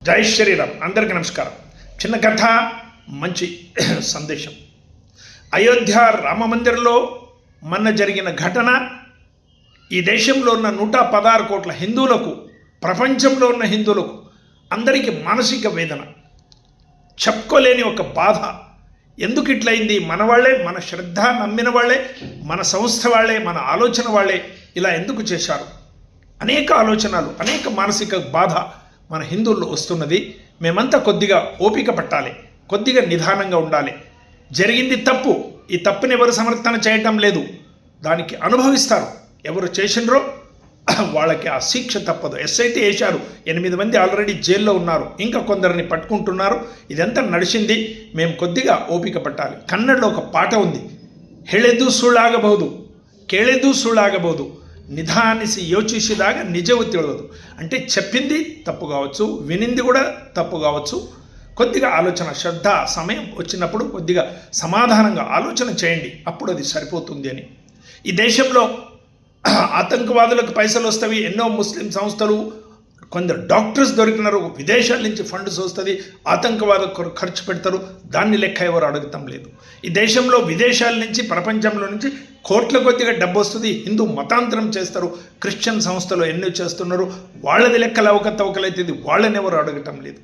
జై శ్రీరామ్. అందరికీ నమస్కారం. చిన్న కథ, మంచి సందేశం. అయోధ్య రామమందిరంలో మొన్న జరిగిన ఘటన ఈ దేశంలో ఉన్న 116 కోట్ల హిందువులకు, ప్రపంచంలో ఉన్న హిందువులకు అందరికీ మానసిక వేదన, చెప్పుకోలేని ఒక బాధ. ఎందుకు ఇట్లయింది? మన వాళ్ళే, మన శ్రద్ధ నమ్మిన వాళ్ళే, మన సంస్థ వాళ్ళే, మన ఆలోచన వాళ్ళే ఇలా ఎందుకు చేశారు? అనేక ఆలోచనలు, అనేక మానసిక బాధ మన హిందువుల్లో వస్తున్నది. మేమంతా కొద్దిగా ఓపిక పట్టాలి, కొద్దిగా నిదానంగా ఉండాలి. జరిగింది తప్పు. ఈ తప్పుని ఎవరు సమర్థన చేయటం లేదు, దానికి అనుభవిస్తారు. ఎవరు చేసినరో వాళ్ళకి ఆ శిక్ష తప్పదు. ఎస్ఐటీ వేశారు, 8 మంది ఆల్రెడీ జైల్లో ఉన్నారు, ఇంకా కొందరిని పట్టుకుంటున్నారు. ఇదంతా నడిచింది. మేము కొద్దిగా ఓపిక పట్టాలి. కన్నడలో ఒక పాట ఉంది, ಹೆಳೆದು ಸುಳ್ಳಾಗಬಹುದು, ಕೇಳೆದು ಸುಳ್ಳಾಗಬಹುದು, నిదానిసి యోచించేదాక నిజము తెలియదు. అంటే చెప్పింది తప్పు కావచ్చు, వినింది కూడా తప్పు కావచ్చు. కొద్దిగా ఆలోచన, శ్రద్ధ, సమయం వచ్చినప్పుడు కొద్దిగా సమాధానంగా ఆలోచన చేయండి, అప్పుడు అది సరిపోతుంది అని. ఈ దేశంలో ఆతంకవాదులకు పైసలు వస్తాయి. ఎన్నో ముస్లిం సంస్థలు, కొందరు డాక్టర్స్ దొరికినారు, విదేశాల నుంచి ఫండ్స్ వస్తుంది, ఆతంకవాద ఖర్చు పెడతారు. దాన్ని లెక్క ఎవరు అడగటం లేదు. ఈ దేశంలో విదేశాల నుంచి, ప్రపంచంలో నుంచి కోట్ల కొద్దిగా డబ్బు వస్తుంది. హిందూ మతాంతరం చేస్తారు, క్రిస్టియన్ సంస్థలు ఎన్నో చేస్తున్నారు. వాళ్ళది లెక్కలు అవకతవకలైతుంది, వాళ్ళని ఎవరు అడగటం లేదు.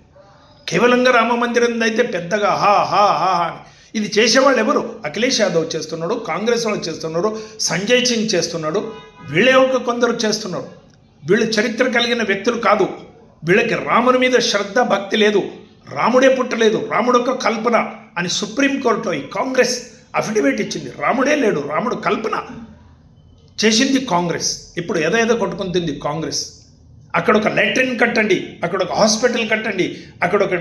కేవలంగా రామ మందిరం అయితే పెద్దగా హా హా హా అని ఇది చేసేవాళ్ళు ఎవరు? అఖిలేష్ యాదవ్ చేస్తున్నాడు, కాంగ్రెస్ వాళ్ళు చేస్తున్నారు, సంజయ్ సింగ్ చేస్తున్నాడు, వీళ్ళే ఒక కొందరు చేస్తున్నారు. వీళ్ళు చరిత్ర కలిగిన వ్యక్తులు కాదు. వీళ్ళకి రాముని మీద శ్రద్ధ, భక్తి లేదు. రాముడే పుట్టలేదు, రాముడు ఒక కల్పన అని సుప్రీంకోర్టులో ఈ కాంగ్రెస్ అఫిడవిట్ ఇచ్చింది. రాముడే లేడు, రాముడు కల్పన చేసింది కాంగ్రెస్. ఇప్పుడు ఏదో కొట్టుకుంటుంది కాంగ్రెస్. అక్కడ ఒక లాట్రిన్ కట్టండి, అక్కడ ఒక హాస్పిటల్ కట్టండి, అక్కడ ఒక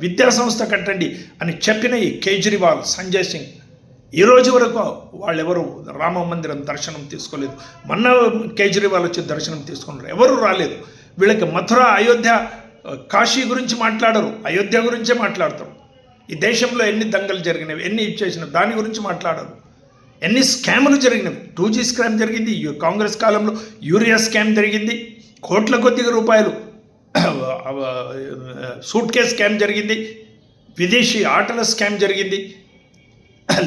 విద్యా సంస్థ కట్టండి అని చెప్పిన ఈ కేజ్రీవాల్, సంజయ్ సింగ్ ఈ రోజు వరకు వాళ్ళెవరు రామ మందిరం దర్శనం తీసుకోలేదు. మొన్న కేజ్రీవాల్ వచ్చి దర్శనం తీసుకున్నారు, ఎవరు రాలేదు. వీళ్ళకి మథుర, అయోధ్య, కాశీ గురించి మాట్లాడరు, అయోధ్య గురించే మాట్లాడతారు. ఈ దేశంలో ఎన్ని దంగలు జరిగినవి, ఎన్ని ఇచ్చేసిన దాని గురించి మాట్లాడరు. ఎన్ని స్కాములు జరిగినవి. 2G స్కామ్ జరిగింది కాంగ్రెస్ కాలంలో, యూరియా స్కామ్ జరిగింది, కోట్ల కొద్దిగా రూపాయలు సూట్ కేస్ స్కామ్ జరిగింది, విదేశీ ఆటల స్కామ్ జరిగింది,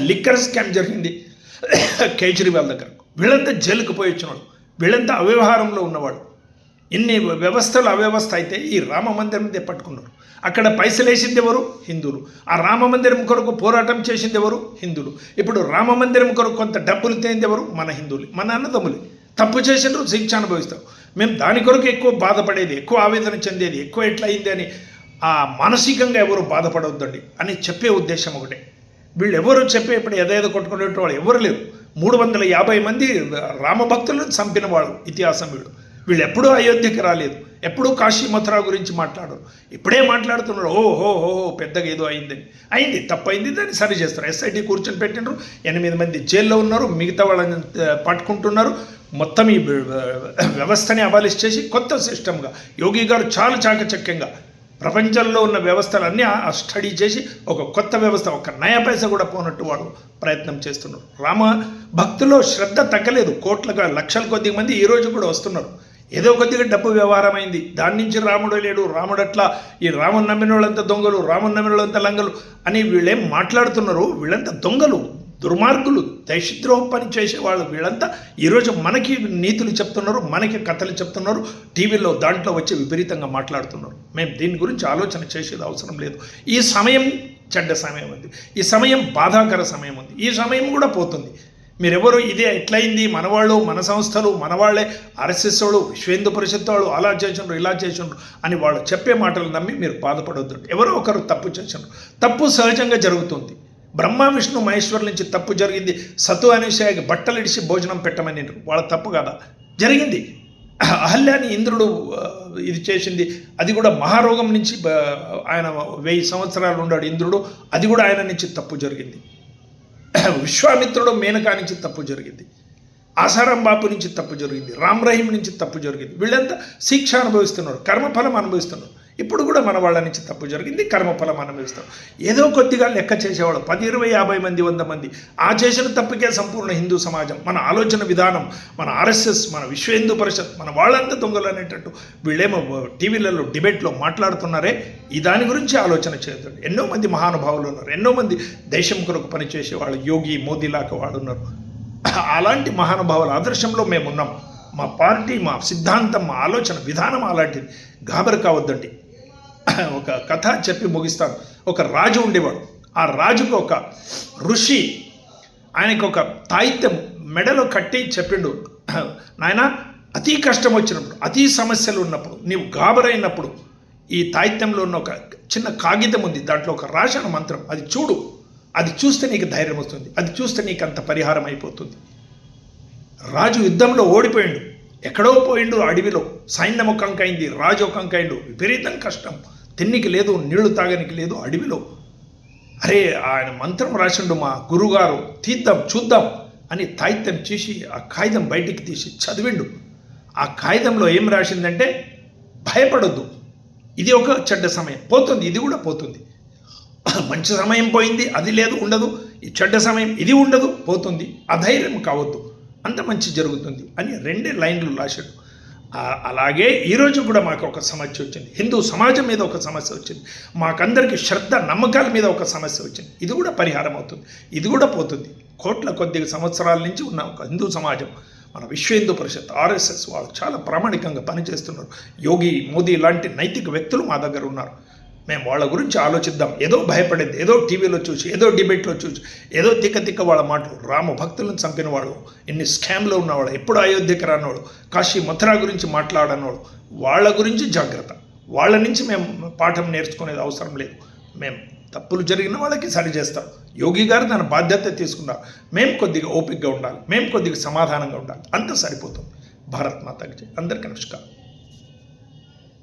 లిక్కర్ స్కామ్ జరిగింది కేజ్రీవాల్ దగ్గర. వీళ్ళంతా జైలుకు పోయి వచ్చినాడు, వీళ్ళంతా అవ్యవహారంలో ఉన్నవాడు. ఇన్ని వ్యవస్థలు అవ్యవస్థ అయితే ఈ రామ మందిరం మీద పట్టుకున్నారు. అక్కడ పైసలు వేసింది ఎవరు? హిందువులు. ఆ రామ మందిరం కొరకు పోరాటం చేసింది ఎవరు? హిందువులు. ఇప్పుడు రామ మందిరం కొరకు కొంత డబ్బులు తేంది ఎవరు? మన హిందువులు, మన అన్నదమ్ములు. తప్పు చేసినారు, శిక్ష అనుభవిస్తాం. మేము దాని కొరకు ఎక్కువ బాధపడేది, ఎక్కువ ఆవేదన చెందేది, ఎక్కువ ఎట్లా అయింది అని ఆ మానసికంగా ఎవరు బాధపడవద్దండి అని చెప్పే ఉద్దేశం ఒకటే. వీళ్ళు ఎవరు చెప్పే ఇప్పుడు ఏదో కొట్టుకునేట వాళ్ళు ఎవరు లేరు. 350 మంది రామభక్తులను చంపిన వాళ్ళు ఇతిహాసం. వీళ్ళు ఎప్పుడూ అయోధ్యకి రాలేదు, ఎప్పుడూ కాశీ మథురా గురించి మాట్లాడరు. ఇప్పుడే మాట్లాడుతున్నారు ఓహో పెద్దగా ఏదో అయింది, తప్పైంది, దాన్ని సరి చేస్తారు. ఎస్ఐటీ కూర్చొని పెట్టినారు, 8 మంది జైల్లో ఉన్నారు, మిగతా వాళ్ళని పట్టుకుంటున్నారు. మొత్తం ఈ వ్యవస్థని అబాలిష్ చేసి కొత్త సిస్టమ్గా యోగి గారు చాలా చాకచక్యంగా ప్రపంచంలో ఉన్న వ్యవస్థలన్నీ స్టడీ చేసి ఒక కొత్త వ్యవస్థ, ఒక నయా పైసా కూడా పోనట్టు వాడు ప్రయత్నం చేస్తున్నారు. రామ భక్తుల్లో శ్రద్ధ తగ్గలేదు. కోట్లుగా, లక్షల కొద్ది మంది ఈ రోజు కూడా వస్తున్నారు. ఏదో కొద్దిగా డబ్బు వ్యవహారం అయింది, దాని నుంచి రాముడు లేడు, రాముడు అట్లా, ఈ రాముని నమ్మిన వాళ్ళంతా దొంగలు, రాముని నమ్మిన వాళ్ళంతా లంగలు అని వీళ్ళేం మాట్లాడుతున్నారు. వీళ్ళంతా దొంగలు, దుర్మార్గులు, దేశద్రోహ పని చేసేవాళ్ళు. వీళ్ళంతా ఈరోజు మనకి నీతులు చెప్తున్నారు, మనకి కథలు చెప్తున్నారు, టీవీలో దాంట్లో వచ్చి విపరీతంగా మాట్లాడుతున్నారు. మేము దీని గురించి ఆలోచన చేసేది అవసరం లేదు. ఈ సమయం చెడ్డ సమయం ఉంది, ఈ సమయం బాధాకర సమయం ఉంది, ఈ సమయం కూడా పోతుంది. మీరెవరు ఇదే ఎట్లయింది, మనవాళ్ళు, మన సంస్థలు, మనవాళ్లే, RSS వాళ్ళు, విశ్వ హిందూ పరిషత్ వాళ్ళు అలా చేసిండ్రు, ఇలా చేసిండ్రు అని వాళ్ళు చెప్పే మాటలు నమ్మి మీరు బాధపడవద్దు. ఎవరో ఒకరు తప్పు చేసిండ్రు, తప్పు సహజంగా జరుగుతుంది. బ్రహ్మ విష్ణు మహేశ్వరుల నుంచి తప్పు జరిగింది. సతు అనేసాకి బట్టలు ఇడిచి భోజనం పెట్టమని వాళ్ళ తప్పు కాదా? జరిగింది. అహల్యాని ఇంద్రుడు ఇది చేసింది, అది కూడా మహారోగం నుంచి ఆయన 1000 సంవత్సరాలు ఉన్నాడు ఇంద్రుడు, అది కూడా ఆయన నుంచి తప్పు జరిగింది. విశ్వామిత్రుడు మేనకా నుంచి తప్పు జరిగింది. ఆసారాం బాపు నుంచి తప్పు జరిగింది, రామ్ రహీం నుంచి తప్పు జరిగింది. వీళ్ళంతా శిక్ష అనుభవిస్తున్నారు, కర్మఫలం అనుభవిస్తున్నారు. ఇప్పుడు కూడా మన వాళ్ళ నుంచి తప్పు జరిగింది, కర్మఫలం అనుభవిస్తాం. ఏదో కొద్దిగా లెక్క చేసేవాళ్ళు 10, 20, 50 మంది, 100 మంది. ఆ చేసిన తప్పుకే సంపూర్ణ హిందూ సమాజం, మన ఆలోచన విధానం, మన ఆర్ఎస్ఎస్, మన విశ్వ హిందూ పరిషత్, మన వాళ్ళంతా దొంగలు అనేటట్టు వీళ్ళేమో టీవీలలో డిబేట్లో మాట్లాడుతున్నారే. ఈ దాని గురించి ఆలోచన చేయొద్దండి. ఎన్నో మంది మహానుభావులు ఉన్నారు, ఎన్నో మంది దేశం కొరకు పనిచేసే వాళ్ళు, యోగి మోదీ లాగా వాళ్ళు ఉన్నారు. అలాంటి మహానుభావుల ఆదర్శంలో మేమున్నాం. మా పార్టీ, మా సిద్ధాంతం, మా ఆలోచన విధానం అలాంటిది. గాబరు కావద్దండి. ఒక కథ చెప్పి ముగిస్తాను. ఒక రాజు ఉండేవాడు. ఆ రాజుకు ఒక ఋషి ఆయనకు ఒక తాయిత్యం మెడలో కట్టి చెప్పిండు, నాయన అతి కష్టం వచ్చినప్పుడు, అతి సమస్యలు ఉన్నప్పుడు, నీవు గాబరైనప్పుడు ఈ తాయిత్యంలో ఉన్న ఒక చిన్న కాగితం ఉంది, దాంట్లో ఒక రాశాను మంత్రం, అది చూడు, అది చూస్తే నీకు ధైర్యం వస్తుంది, అది చూస్తే నీకు అంత పరిహారం అయిపోతుంది. రాజు యుద్ధంలో ఓడిపోయిండు, ఎక్కడో పోయిండు అడవిలో, సైన్యం ఒక అంకైంది, రాజు ఒక అంకైండు, విపరీతం కష్టం, తిన్నికి లేదు, నీళ్లు తాగనికి లేదు అడవిలో. అరే ఆయన మంత్రం రాసిండు మా గురుగారు, తీద్దాం చూద్దాం అని తాయిత్యం చేసి ఆ కాగితం బయటికి తీసి చదివిండు. ఆ కాగితంలో ఏం రాసిందంటే, భయపడొద్దు, ఇది ఒక చెడ్డ సమయం పోతుంది, ఇది కూడా పోతుంది. మంచి సమయం పోయింది, అది లేదు ఉండదు, ఈ చెడ్డ సమయం ఇది ఉండదు పోతుంది, అధైర్యం కావద్దు, అంత మంచి జరుగుతుంది అని 2 లైన్లు రాశాడు. అలాగే ఈరోజు కూడా మాకు ఒక సమస్య వచ్చింది, హిందూ సమాజం మీద ఒక సమస్య వచ్చింది, మాకందరికీ శ్రద్ధ నమ్మకాల మీద ఒక సమస్య వచ్చింది. ఇది కూడా పరిహారం అవుతుంది, ఇది కూడా పోతుంది. కోట్ల కొద్ది సంవత్సరాల నుంచి ఉన్న ఒక హిందూ సమాజం, మన విశ్వ హిందూ పరిషత్, ఆర్ఎస్ఎస్ వాళ్ళు చాలా ప్రామాణికంగా పనిచేస్తున్నారు. యోగి మోదీ లాంటి నైతిక వ్యక్తులు మా దగ్గర ఉన్నారు. మేము వాళ్ళ గురించి ఆలోచిద్దాం. ఏదో భయపడేది, ఏదో టీవీలో చూసి, ఏదో డిబేట్లో చూసి, ఏదో తిక్క వాళ్ళ మాటలు, రామ భక్తులను చంపినవాడు, ఎన్ని స్కామ్లో ఉన్నవాడు, ఎప్పుడు అయోధ్యకి రానవాడు, కాశీ మథురా గురించి మాట్లాడనవాడు, వాళ్ళ గురించి జాగ్రత్త. వాళ్ళ నుంచి మేము పాఠం నేర్చుకునేది అవసరం లేదు. మేము తప్పులు జరిగిన వాళ్ళకి సరి చేస్తాం. యోగి గారు తన బాధ్యత తీసుకున్నారు. మేము కొద్దిగా ఓపికగా ఉండాలి, మేము కొద్దిగా సమాధానంగా ఉండాలి, అంత సరిపోతుంది. భారత్ మాతాకి జై. అందరికీ నమస్కారం.